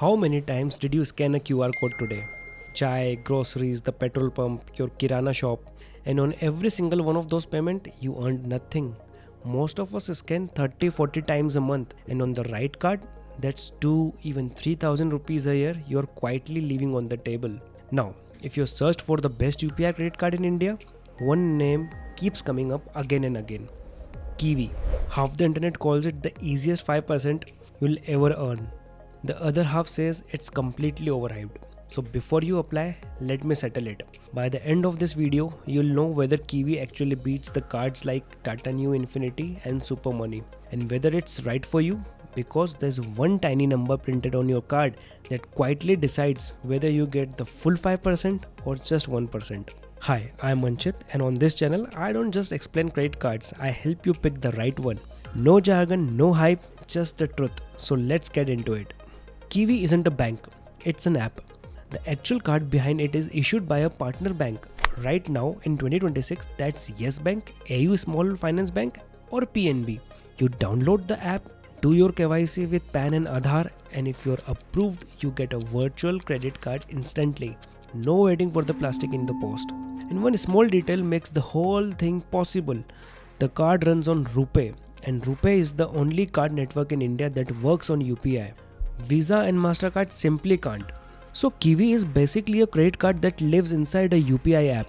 How many times did you scan a QR code today? Chai, groceries, the petrol pump, your kirana shop, and on every single one of those payments, you earned nothing. Most of us scan 30-40 times a month, and on the right card, that's 2 even 3,000 rupees a year you're quietly leaving on the table. Now, if you searched for the best UPI credit card in India, one name keeps coming up again and again. Kiwi. Half the internet calls it the easiest 5% you'll ever earn. The other half says it's completely overhyped. So before you apply, let me settle it. By the end of this video, you'll know whether Kiwi actually beats the cards like Tata Neu Infinity and super.money, and whether it's right for you, because there's one tiny number printed on your card that quietly decides whether you get the full 5% or just 1%. Hi, I'm Anchit, and on this channel, I don't just explain credit cards, I help you pick the right one. No jargon, no hype, just the truth. So let's get into it. Kiwi isn't a bank, it's an app. The actual card behind it is issued by a partner bank. Right now in 2026, that's Yes Bank, AU Small Finance Bank, or PNB. You download the app, do your KYC with PAN and Aadhaar, and if you're approved, you get a virtual credit card instantly. No waiting for the plastic in the post. And one small detail makes the whole thing possible. The card runs on RuPay, and RuPay is the only card network in India that works on UPI. Visa and MasterCard simply can't. So Kiwi is basically a credit card that lives inside a UPI app.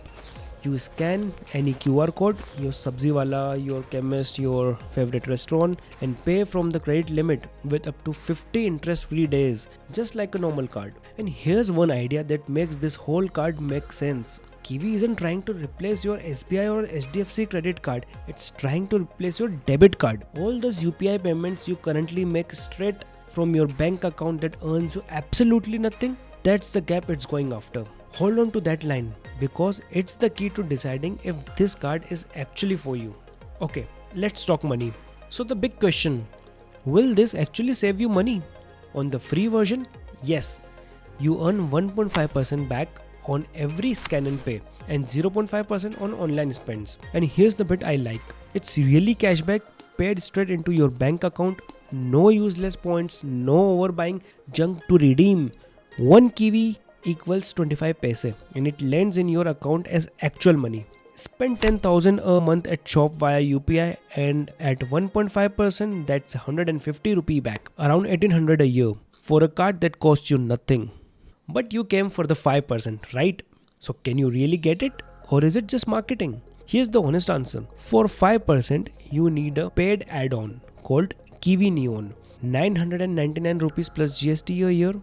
You scan any QR code, your sabzi wala, your chemist, your favorite restaurant, and pay from the credit limit with up to 50 interest-free days, just like a normal card. And here's one idea that makes this whole card make sense. Kiwi isn't trying to replace your SBI or HDFC credit card, it's trying to replace your debit card. All those UPI payments you currently make straight from your bank account that earns you absolutely nothing, that's the gap it's going after. Hold on to that line, because it's the key to deciding if this card is actually for you. Okay, let's talk money. So the big question, will this actually save you money? On the free version, yes, you earn 1.5% back on every scan and pay and 0.5% on online spends. And here's the bit I like. It's really cashback paid straight into your bank account. No useless points, no overbuying junk to redeem. 1 Kiwi equals 25 paise and it lands in your account as actual money. Spend 10,000 a month at shop via UPI and at 1.5% that's 150 rupee back, around 1800 a year for a card that costs you nothing. But you came for the 5%, right? So can you really get it, or is it just marketing? Here's the honest answer. For 5%, you need a paid add-on called Kiwi Neon, 999 rupees plus GST a year.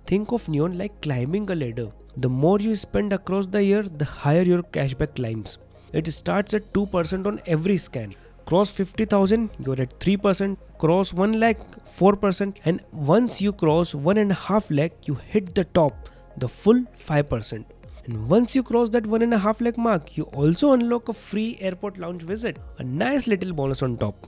Think of Neon like climbing a ladder. The more you spend across the year, the higher your cashback climbs. It starts at 2% on every scan. Cross 50,000, you're at 3%. Cross 1 lakh, 4%. And once you cross 1.5 lakh, you hit the top, the full 5%. And once you cross that 1.5 lakh mark, you also unlock a free airport lounge visit. A nice little bonus on top.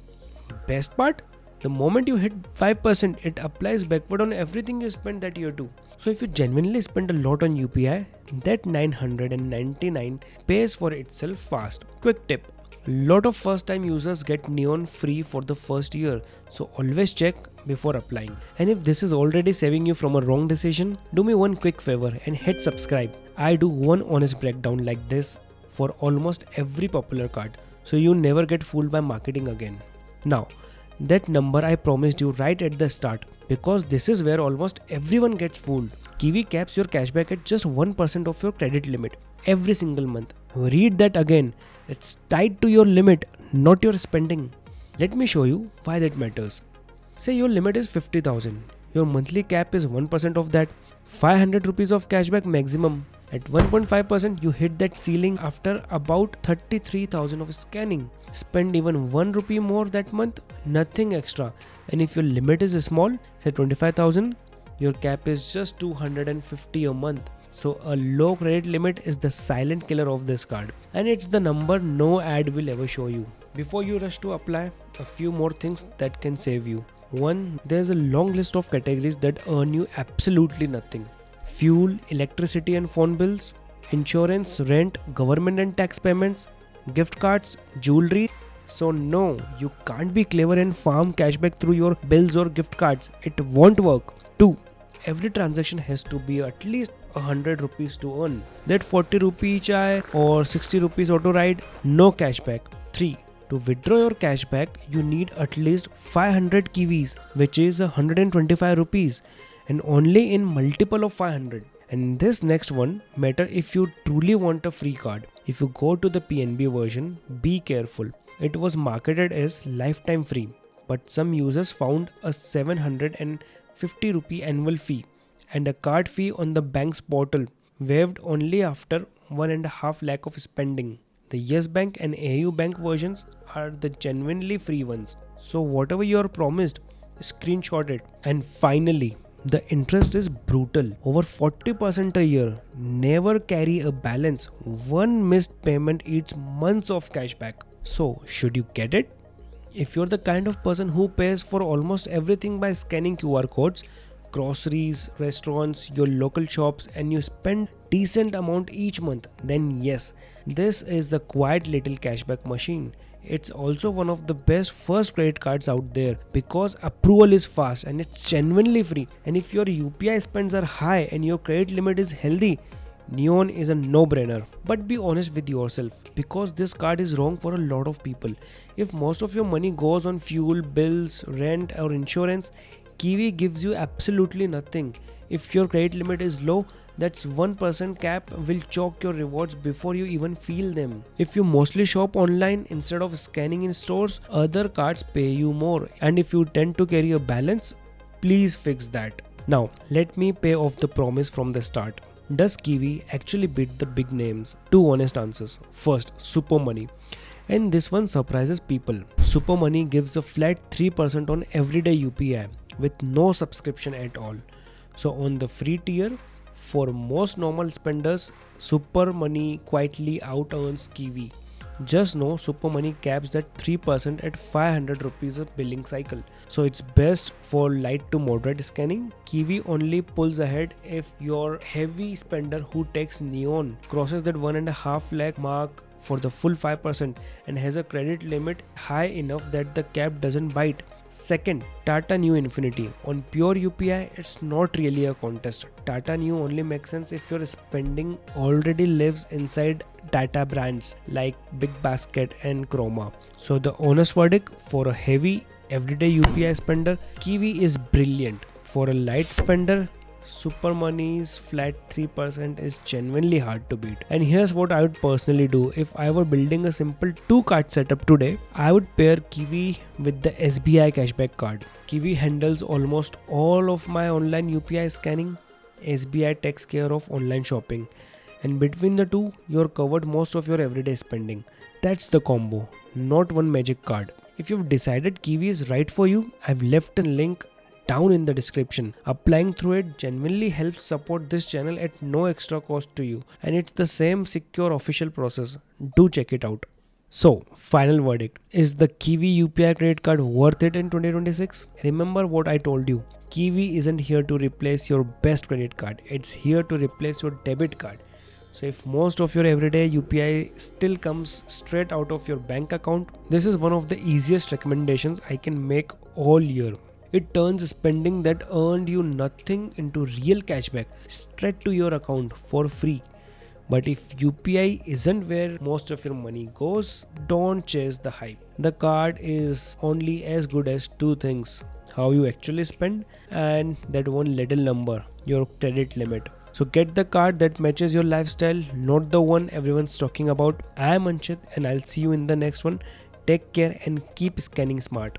Best part? The moment you hit 5%, it applies backward on everything you spend that year too. So if you genuinely spend a lot on UPI, that 999 pays for itself fast. Quick tip. Lot of first time users get Neon free for the first year. So always check before applying. And if this is already saving you from a wrong decision, do me one quick favor and hit subscribe. I do one honest breakdown like this for almost every popular card. So you never get fooled by marketing again. Now, that number I promised you right at the start, because this is where almost everyone gets fooled. Kiwi caps your cashback at just 1% of your credit limit every single month. Read that again. It's tied to your limit, not your spending. Let me show you why that matters. Say your limit is 50,000. Your monthly cap is 1% of that. 500 rupees of cashback maximum. At 1.5%, you hit that ceiling after about 33,000 of scanning. Spend even 1 rupee more that month, nothing extra. And if your limit is small, say 25,000, your cap is just 250 a month. So a low credit limit is the silent killer of this card. And it's the number no ad will ever show you. Before you rush to apply, a few more things that can save you. 1. There's a long list of categories that earn you absolutely nothing. Fuel, electricity and phone bills, insurance, rent, government and tax payments, gift cards, jewelry. So no, you can't be clever and farm cashback through your bills or gift cards. It won't work. 2. every transaction has to be at least 100 rupees to earn. That 40 rupee chai or 60 rupees auto ride, no cashback. 3. To withdraw your cashback, you need at least 500 kiwis, which is 125 rupees, and only in multiple of 500. And this next one matter if you truly want a free card. If you go to the PNB version, be careful. It was marketed as lifetime free, but some users found a 750 rupee annual fee and a card fee on the bank's portal, waived only after 1.5 lakh of spending. The Yes Bank and AU Bank versions are the genuinely free ones. So whatever you are promised, screenshot it. And finally, the interest is brutal. Over 40% a year. Never carry a balance. One missed payment eats months of cashback. So should you get it? If you're the kind of person who pays for almost everything by scanning QR codes, groceries, restaurants, your local shops, and you spend decent amount each month, then yes, this is a quiet little cashback machine. It's also one of the best first credit cards out there because approval is fast and it's genuinely free. And if your UPI spends are high and your credit limit is healthy, Neon is a no-brainer. But be honest with yourself, because this card is wrong for a lot of people. If most of your money goes on fuel, bills, rent or insurance, Kiwi gives you absolutely nothing. If your credit limit is low, that's 1% cap will choke your rewards before you even feel them. If you mostly shop online instead of scanning in stores, other cards pay you more. And if you tend to carry a balance, please fix that. Now, let me pay off the promise from the start. Does Kiwi actually beat the big names? Two honest answers. First, super money. And this one surprises people. Super money gives a flat 3% on everyday UPI with no subscription at all. So on the free tier, for most normal spenders, super money quietly out earns Kiwi. Just know super money caps that 3% at 500 rupees a billing cycle. So it's best for light to moderate scanning. Kiwi only pulls ahead if your heavy spender who takes Neon crosses that 1.5 lakh mark for the full 5% and has a credit limit high enough that the cap doesn't bite. Second, Tata Neu Infinity. On pure UPI, it's not really a contest. Tata Neu only makes sense if your spending already lives inside Tata brands like Big Basket and Chroma. So the honest verdict, for a heavy everyday UPI spender, Kiwi is brilliant. For a light spender, super money's flat 3% is genuinely hard to beat. And here's what I would personally do. If I were building a simple 2-card setup today, I would pair Kiwi with the SBI cashback card. Kiwi handles almost all of my online UPI scanning. SBI takes care of online shopping. And between the two, you're covered most of your everyday spending. That's the combo, not one magic card. If you've decided Kiwi is right for you, I've left a link down in the description. Applying through it genuinely helps support this channel at no extra cost to you, and it's the same secure official process. Do check it out. So, final verdict. Is the Kiwi UPI credit card worth it in 2026? Remember what I told you. Kiwi isn't here to replace your best credit card. It's here to replace your debit card. So if most of your everyday UPI still comes straight out of your bank account, this is one of the easiest recommendations I can make all year. It turns spending that earned you nothing into real cashback straight to your account for free. But if UPI isn't where most of your money goes, don't chase the hype. The card is only as good as two things: how you actually spend and that one little number, your credit limit. So get the card that matches your lifestyle, not the one everyone's talking about. I am Anchit and I'll see you in the next one. Take care and keep scanning smart.